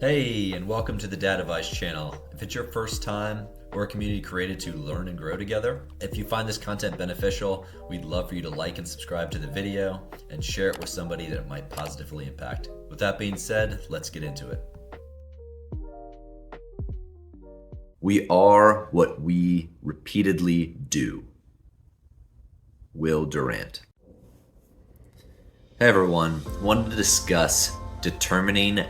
Hey, and welcome to the Dad Advice channel. If it's your first time, we're a community created to learn and grow together. If you find this content beneficial, we'd love for you to like and subscribe to the video and share it with somebody that it might positively impact. With that being said, let's get into it. We are what we repeatedly do. Will Durant. Hey everyone, wanted to discuss determining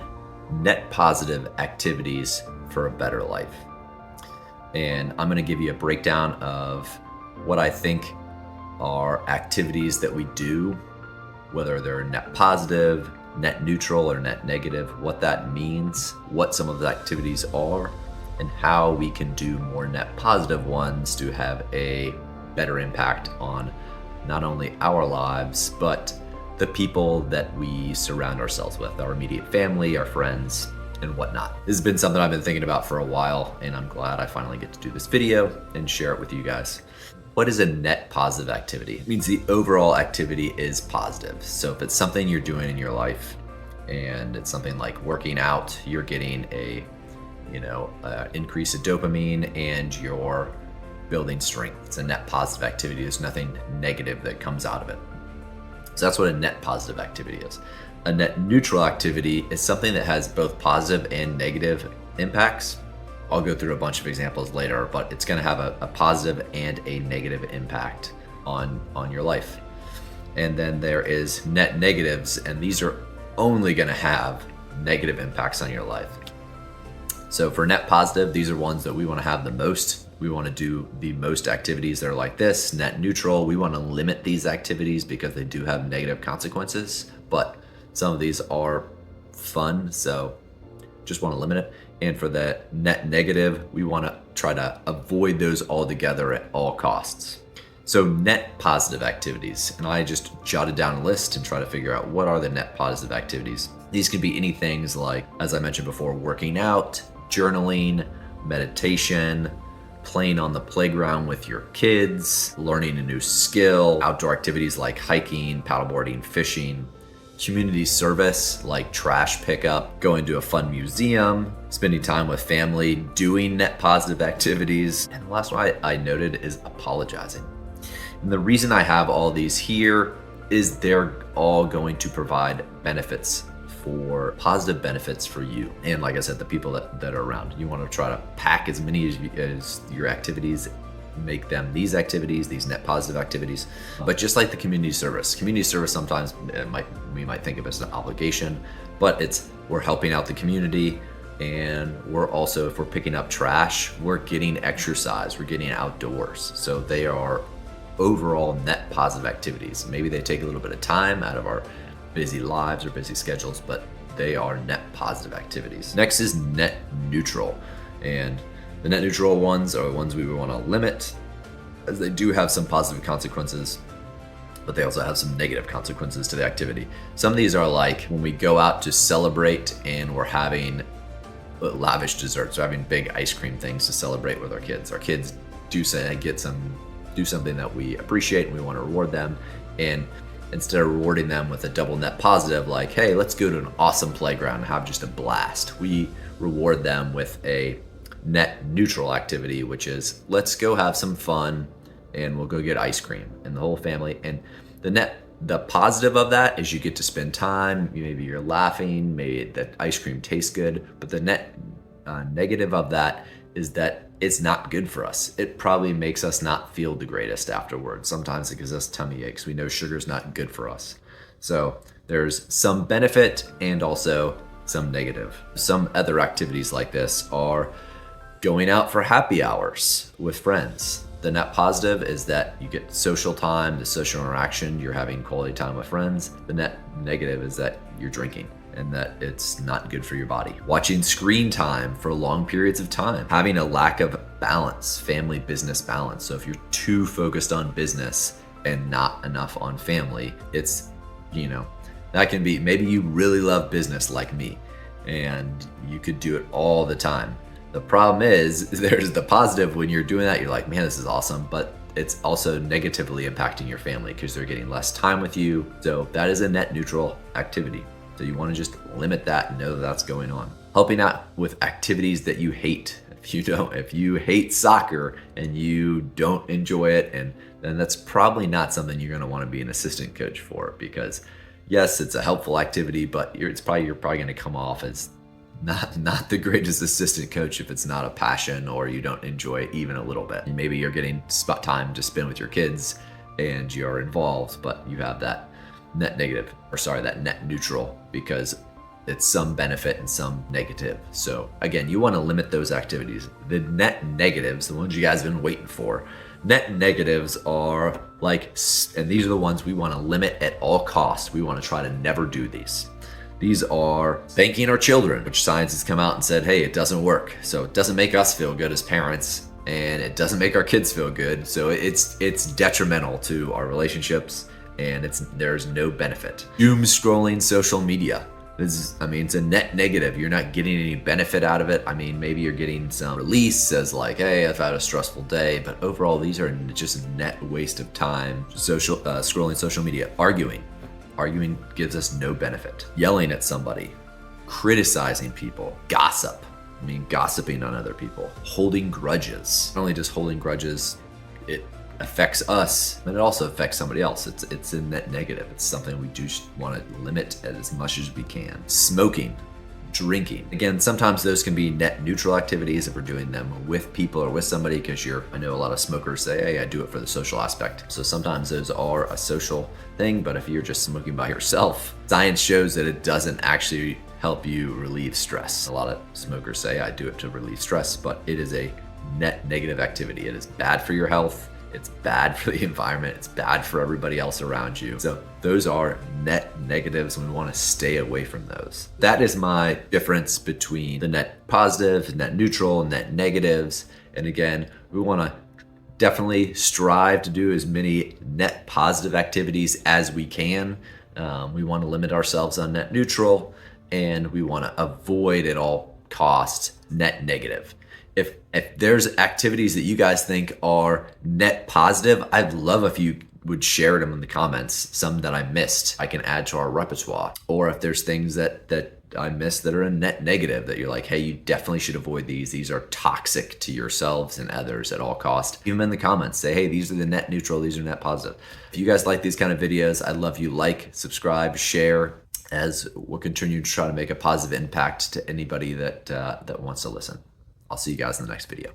net positive activities for a better life. And I'm going to give you a breakdown of what I think are activities that we do, whether they're net positive, net neutral, or net negative, what that means, what some of the activities are, and how we can do more net positive ones to have a better impact on not only our lives, but the people that we surround ourselves with, our immediate family, our friends, and whatnot. This has been something I've been thinking about for a while, and I'm glad I finally get to do this video and share it with you guys. What is a net positive activity? It means the overall activity is positive. So if it's something you're doing in your life, and it's something like working out, you're getting a increase of dopamine and you're building strength. It's a net positive activity. There's nothing negative that comes out of it. So that's what a net positive activity is. A net neutral activity is something that has both positive and negative impacts. I'll go through a bunch of examples later, but it's going to have a positive and a negative impact on your life. And then there is net negatives, and these are only going to have negative impacts on your life. So for net positive, these are ones that we want to have the most. We want to do the most activities that are like this. Net neutral, we want to limit these activities because they do have negative consequences, but some of these are fun, so just want to limit it. And for the net negative, we want to try to avoid those altogether at all costs. So net positive activities, and I just jotted down a list and try to figure out what are the net positive activities. These could be any things like, as I mentioned before, working out, journaling, meditation, playing on the playground with your kids, learning a new skill, outdoor activities like hiking, paddleboarding, fishing, community service like trash pickup, going to a fun museum, spending time with family, doing net positive activities. And the last one I noted is apologizing. And the reason I have all these here is they're all going to provide benefits, for positive benefits for you. And like I said, the people that are around. You want to try to pack as many as your activities, make them these activities, these net positive activities. But just like the community service sometimes we might think of it as an obligation, but we're helping out the community, and we're also, if we're picking up trash, we're getting exercise, we're getting outdoors. So they are overall net positive activities. Maybe they take a little bit of time out of our busy lives or busy schedules, but they are net positive activities. Next is net neutral. And the net neutral ones are the ones we want to limit, as they do have some positive consequences, but they also have some negative consequences to the activity. Some of these are like when we go out to celebrate and we're having lavish desserts, we're having big ice cream things to celebrate with our kids. Our kids do something that we appreciate and we want to reward them. And instead of rewarding them with a double net positive, like, hey, let's go to an awesome playground and have just a blast, we reward them with a net neutral activity, which is, let's go have some fun and we'll go get ice cream, and the whole family. And the positive of that is you get to spend time, maybe you're laughing, maybe that ice cream tastes good, but the net negative of that is that it's not good for us. It probably makes us not feel the greatest afterwards. Sometimes it gives us tummy aches. We know sugar's not good for us. So there's some benefit and also some negative. Some other activities like this are going out for happy hours with friends. The net positive is that you get social time, the social interaction, you're having quality time with friends. The net negative is that you're drinking, and that it's not good for your body. Watching screen time for long periods of time, having a lack of balance, family business balance. So if you're too focused on business and not enough on family, that can be, maybe you really love business like me and you could do it all the time. The problem is there's the positive when you're doing that, you're like, man, this is awesome, but it's also negatively impacting your family because they're getting less time with you. So that is a net neutral activity. So you want to just limit that and know that that's going on. Helping out with activities that you hate. If you hate soccer and you don't enjoy it, and then that's probably not something you're going to want to be an assistant coach for, because yes, it's a helpful activity, but you're probably going to come off as not the greatest assistant coach if it's not a passion or you don't enjoy it even a little bit. Maybe you're getting time to spend with your kids and you're involved, but you have that net neutral, because it's some benefit and some negative. So again, you want to limit those activities. The net negatives, the ones you guys have been waiting for. Net negatives are like, and these are the ones we want to limit at all costs. We want to try to never do these. These are spanking our children, which science has come out and said, hey, it doesn't work. So it doesn't make us feel good as parents, and it doesn't make our kids feel good. So it's detrimental to our relationships, and there's no benefit. Doom scrolling social media. It's a net negative. You're not getting any benefit out of it. Maybe you're getting some release as like, hey, I've had a stressful day, but overall, these are just a net waste of time. Scrolling social media. Arguing gives us no benefit. Yelling at somebody, criticizing people, gossip. Gossiping on other people, holding grudges. Not only just holding grudges, it affects us, but it also affects somebody else. It's a net negative. It's something we do want to limit as much as we can. Smoking, drinking. Again, sometimes those can be net neutral activities if we're doing them with people or with somebody, because I know a lot of smokers say, hey, I do it for the social aspect. So sometimes those are a social thing, but if you're just smoking by yourself, science shows that it doesn't actually help you relieve stress. A lot of smokers say, I do it to relieve stress, but it is a net negative activity. It is bad for your health. It's bad for the environment. It's bad for everybody else around you. So those are net negatives, and we want to stay away from those. That is my difference between the net positive, net neutral, and net negatives. And again, we want to definitely strive to do as many net positive activities as we can. We want to limit ourselves on net neutral, and we want to avoid at all costs net negative. If there's activities that you guys think are net positive, I'd love if you would share them in the comments. Some that I missed, I can add to our repertoire. Or if there's things that I missed that are a net negative that you're like, hey, you definitely should avoid these. These are toxic to yourselves and others at all costs. Leave them in the comments. Say, hey, these are the net neutral, these are net positive. If you guys like these kind of videos, I'd love you like, subscribe, share, as we'll continue to try to make a positive impact to anybody that wants to listen. I'll see you guys in the next video.